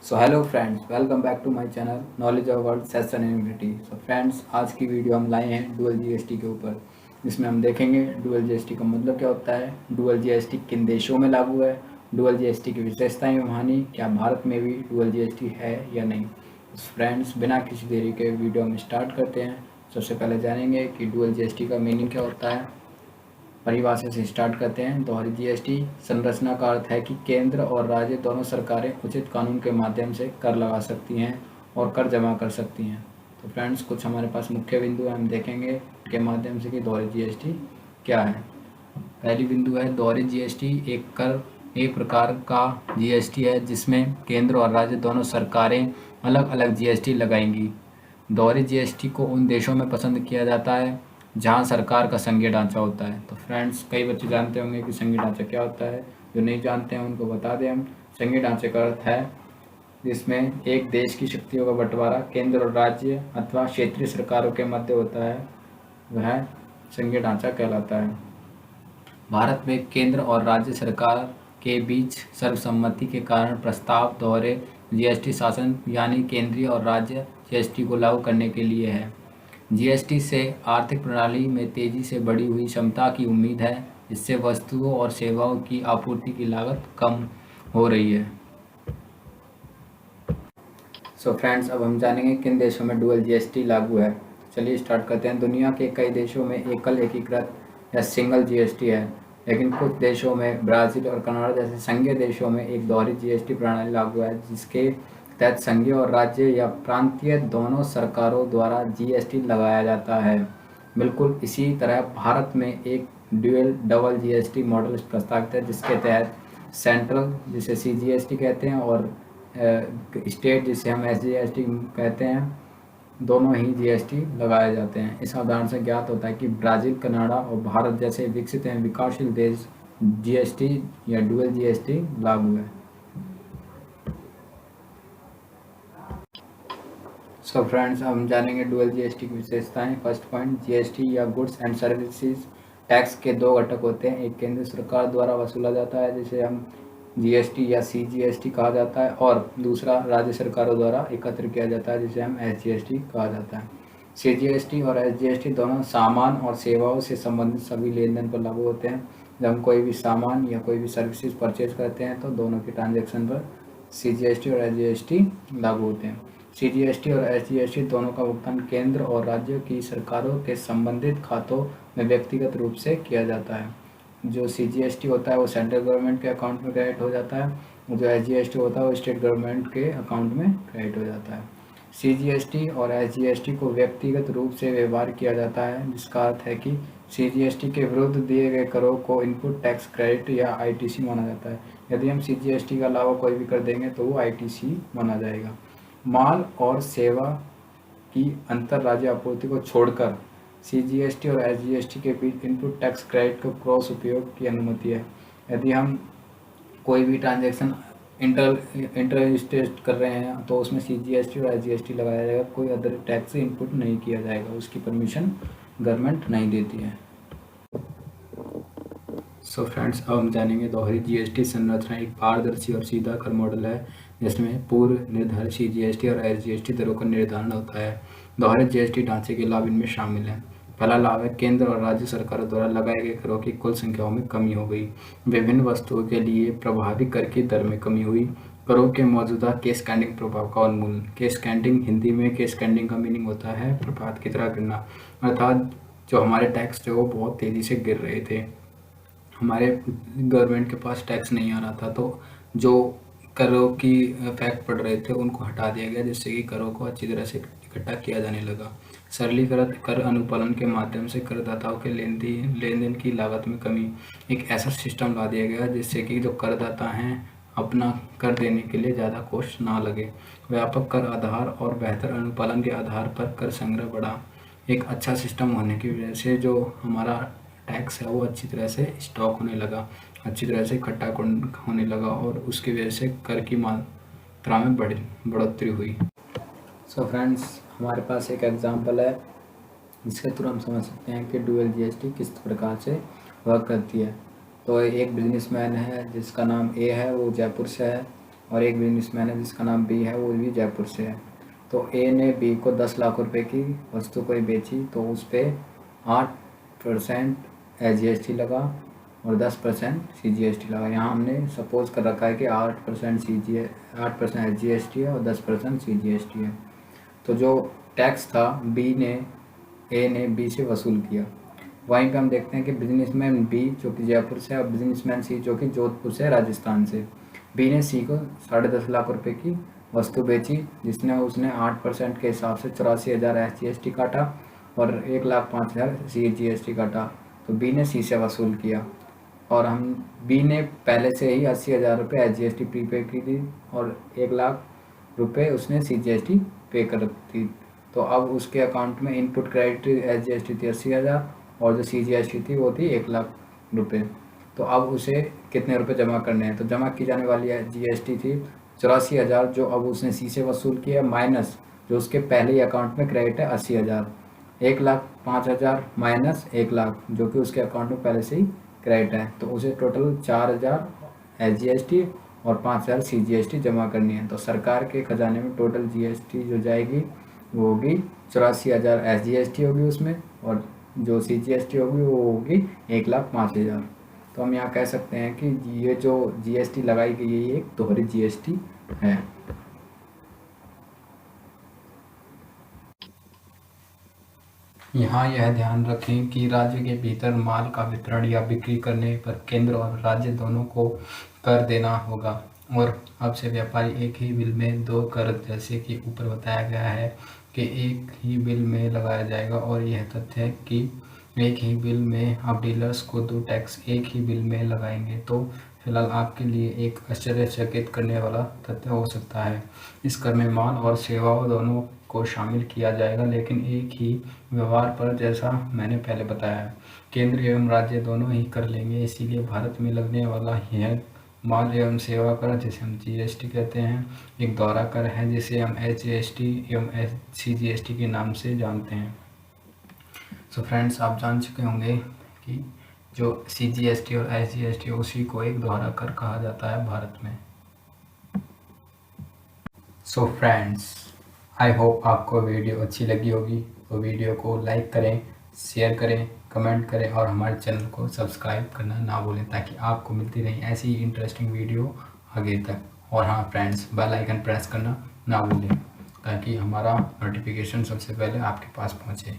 So hello friends, welcome back to my channel knowledge of world sustainability. So friends, आज की video हम लाए हैं डुअल जीएसटी के ऊपर, जिसमें हम देखेंगे डुअल जीएसटी का मतलब क्या होता है, डुअल जीएसटी किन देशों में लागू है, डुअल जीएसटी की विशेषताएं और हानि, क्या भारत में भी डुअल जीएसटी है या नहीं। फ्रेंड्स, बिना किसी देरी के वीडियो हम स्टार्ट करते हैं। सबसे पहले जानेंगे कि डुअल जीएसटी का मीनिंग क्या होता है। परिभाषा से स्टार्ट करते हैं। दोहरी जीएसटी संरचना का अर्थ है कि केंद्र और राज्य दोनों सरकारें उचित कानून के माध्यम से कर लगा सकती हैं और कर जमा कर सकती हैं। तो फ्रेंड्स, कुछ हमारे पास मुख्य बिंदु हम देखेंगे के माध्यम से कि दोहरी जीएसटी क्या है। पहली बिंदु है, दोहरी जीएसटी एक प्रकार का जीएसटी है जिसमें केंद्र और राज्य दोनों सरकारें अलग अलग जीएसटी लगाएंगी। दोहरी जीएसटी को उन देशों में पसंद किया जाता है जहां सरकार का संघीय ढांचा होता है। तो फ्रेंड्स, कई बच्चे जानते होंगे कि संघीय ढांचा क्या होता है। जो नहीं जानते हैं उनको बता दें हम। संघीय ढांचे का अर्थ है जिसमें एक देश की शक्तियों का बंटवारा केंद्र और राज्य अथवा क्षेत्रीय सरकारों के मध्य होता है, वह संघीय ढांचा कहलाता है। भारत में केंद्र और राज्य सरकार के बीच सर्वसम्मति के कारण प्रस्ताव दोहरे जीएसटी शासन यानी केंद्रीय और राज्य जीएसटी को लागू करने के लिए है। जीएसटी से आर्थिक प्रणाली में तेजी से बढ़ी हुई क्षमता की उम्मीद है, जिससे वस्तुओं और सेवाओं की आपूर्ति की लागत कम हो रही है। सो फ्रेंड्स, अब हम जानेंगे किन देशों में डुअल जीएसटी लागू है। चलिए स्टार्ट करते हैं। दुनिया के कई देशों में एकल एकीकृत या सिंगल जीएसटी है, लेकिन कुछ देशों में ब्राज़ील और कनाडा जैसे संघीय देशों में एक दोहरी जीएसटी प्रणाली लागू है, जिसके तहत संघीय और राज्य या प्रांतीय दोनों सरकारों द्वारा जीएसटी लगाया जाता है। बिल्कुल इसी तरह भारत में एक डबल जीएसटी मॉडल प्रस्तावित है, जिसके तहत सेंट्रल, जिसे सीजीएसटी कहते हैं, और स्टेट, जिसे हम एसजीएसटी कहते हैं, दोनों ही जीएसटी लगाए जाते हैं। इस उदाहरण से ज्ञात होता है कि ब्राज़ील, कनाडा और भारत जैसे विकसित एवं विकासशील देश जीएसटी या डुअल जीएसटी लागू है। सो फ्रेंड्स, हम जानेंगे डुअल जीएसटी की विशेषताएं। फर्स्ट पॉइंट, जीएसटी या गुड्स एंड सर्विसेज टैक्स के दो घटक होते हैं। एक केंद्र सरकार द्वारा वसूला जाता है, जिसे हम जीएसटी या सीजीएसटी कहा जाता है, और दूसरा राज्य सरकारों द्वारा एकत्र किया जाता है, जिसे हम एसजीएसटी कहा जाता है। सीजीएसटी और एसजीएसटी दोनों सामान और सेवाओं से संबंधित सभी लेन देन पर लागू होते हैं। जब हम कोई भी सामान या कोई भी सर्विसेज परचेज करते हैं तो दोनों के ट्रांजैक्शन पर सीजीएसटी और एसजीएसटी लागू होते हैं। सीजीएसटी और एसजीएसटी दोनों का भुगतान केंद्र और राज्यों की सरकारों के संबंधित खातों में व्यक्तिगत रूप से किया जाता है। जो सीजीएसटी होता है वो सेंट्रल गवर्नमेंट के अकाउंट में क्रेडिट हो जाता है, जो एसजीएसटी होता है वो स्टेट गवर्नमेंट के अकाउंट में क्रेडिट हो जाता है। सीजीएसटी और एसजीएसटी को व्यक्तिगत रूप से व्यवहार किया जाता है, जिसका अर्थ है कि सीजीएसटी के विरुद्ध दिए गए करों को इनपुट टैक्स क्रेडिट या आईटीसी माना जाता है। यदि हम सीजीएसटी के अलावा कोई भी कर देंगे तो वो आईटीसी माना जाएगा। माल और सेवा की अंतर राज्य आपूर्ति को छोड़कर सीजीएसटी और एसजीएसटी के बीच इनपुट टैक्स क्रेडिट को क्रॉस उपयोग की अनुमति है। यदि हम कोई भी ट्रांजैक्शन इंटर स्टेट कर रहे हैं तो उसमें सीजीएसटी और एसजीएसटी लगाया जाएगा, कोई अदर टैक्स इनपुट नहीं किया जाएगा, उसकी परमिशन गवर्नमेंट नहीं देती है। सो फ्रेंड्स, अब हम जानेंगे दोहरी जीएसटी संरचना एक पारदर्शी और सीधा कर मॉडल है, जिसमें पूर्व निर्धारित सीजीएसटी और एसजीएसटी दरों का निर्धारण होता है। दोहरे जीएसटी ढांचे के लाभ इनमें शामिल हैं। पहला लाभ है, केंद्र और राज्य सरकारों द्वारा लगाए गए करों की कुल संख्याओं में कमी हो गई। विभिन्न वस्तुओं के लिए प्रभावी कर की दर में कमी हुई। करों के मौजूदा कैस्केडिंग प्रभाव का उन्मूलन। कैस्केडिंग, हिंदी में कैस्केडिंग का मीनिंग होता है प्रपात की तरह गिरना, अर्थात जो हमारे टैक्स थे वो बहुत तेज़ी से गिर रहे थे, हमारे गवर्नमेंट के पास टैक्स नहीं आ रहा था, तो जो करों की इफेक्ट पड़ रहे थे उनको हटा दिया गया, जिससे कि करों को अच्छी तरह से इकट्ठा किया जाने लगा। सरलीकृत कर अनुपालन के माध्यम से करदाताओं के लेन देन की लागत में कमी। एक ऐसा सिस्टम ला दिया गया जिससे कि जो करदाता हैं अपना कर देने के लिए ज़्यादा कॉस्ट ना लगे। व्यापक कर आधार और बेहतर अनुपालन के आधार पर कर संग्रह बढ़ा। एक अच्छा सिस्टम होने की वजह से जो हमारा टैक्स है वो अच्छी तरह से स्टॉक होने लगा, अच्छी तरह से इकट्ठा होने लगा, और उसकी वजह से कर की मात्रा में बढ़ोतरी हुई। सो फ्रेंड्स, हमारे पास एक एग्जांपल है जिसके थ्रू हम समझ सकते हैं कि डुअल जीएसटी किस प्रकार से वर्क करती है। तो एक बिजनेसमैन है जिसका नाम ए है, वो जयपुर से है। और एक बिजनेसमैन है जिसका नाम बी है, वो भी जयपुर से है। तो ए ने बी को 10 लाख रुपए की वस्तु कोई बेची तो उस पर 8% SGST लगा और 10% CGST लगा। यहाँ हमने सपोज कर रखा है कि 8% SGST है और 10% CGST है। तो जो टैक्स था ए ने बी से वसूल किया। वहीं पे हम देखते हैं कि बिजनेसमैन बी जो कि जयपुर से और बिजनेसमैन सी जो कि जोधपुर से, राजस्थान से। बी ने सी को 10.5 लाख रुपए की वस्तु बेची जिसने उसने 8% के हिसाब से 84,000 SGST काटा और 1,05,000 CGST काटा। तो बी ने सी से वसूल किया और हम बी ने पहले से ही 80,000 रुपये SGST प्रीपे की थी और 1,00,000 रुपये उसने CGST पे कर रखी थी। तो अब उसके अकाउंट में इनपुट क्रेडिट SGST थी 80,000 और जो CGST थी वो थी 1,00,000 रुपये। तो अब उसे कितने रुपए जमा करने हैं, तो जमा की जाने वाली GST थी 84,000 जो अब उसने सी से वसूल किया, माइनस जो उसके पहले ही अकाउंट में क्रेडिट है 80,000। 1,05,000 माइनस 1,00,000 जो कि उसके अकाउंट में पहले से ही क्रेडिट है। तो उसे टोटल 4,000 SGST और 5,000 CGST जमा करनी है। तो सरकार के खजाने में टोटल GST जो जाएगी वो होगी 84,000 SGST होगी उसमें, और जो CGST होगी वो होगी 1,05,000। तो हम यहाँ कह सकते हैं कि ये जो GST लगाई गई है ये एक दोहरी GST है। यहाँ यह ध्यान रखें कि राज्य के भीतर माल का वितरण या बिक्री करने पर केंद्र और राज्य दोनों को कर देना होगा और अब से व्यापारी एक ही बिल में दो कर, जैसे कि ऊपर बताया गया है कि एक ही बिल में लगाया जाएगा। और यह तथ्य है कि एक ही बिल में आप डीलर्स को दो टैक्स एक ही बिल में लगाएंगे तो फिलहाल आपके लिए एक आश्चर्यचकित करने वाला तथ्य हो सकता है। इस कर में माल और सेवाओं दोनों को शामिल किया जाएगा, लेकिन एक ही व्यवहार पर, जैसा मैंने पहले बताया, केंद्र एवं राज्य दोनों ही कर लेंगे। इसीलिए भारत में लगने वाला यह माल एवं सेवा कर, जिसे हम GST कहते हैं, एक दोहरा कर है जिसे हम SGST एवं CGST के नाम से जानते हैं। सो फ्रेंड्स, आप जान चुके होंगे कि जो CGST और SGST उसी को एक दोहरा कर कहा जाता है भारत में। सो फ्रेंड्स, आई होप आपको वीडियो अच्छी लगी होगी। तो वीडियो को लाइक करें, शेयर करें, कमेंट करें और हमारे चैनल को सब्सक्राइब करना ना भूलें ताकि आपको मिलती रहे ऐसी ही इंटरेस्टिंग वीडियो आगे तक। और हाँ फ्रेंड्स, बेल आइकन प्रेस करना ना भूलें ताकि हमारा नोटिफिकेशन सबसे पहले आपके पास पहुँचे।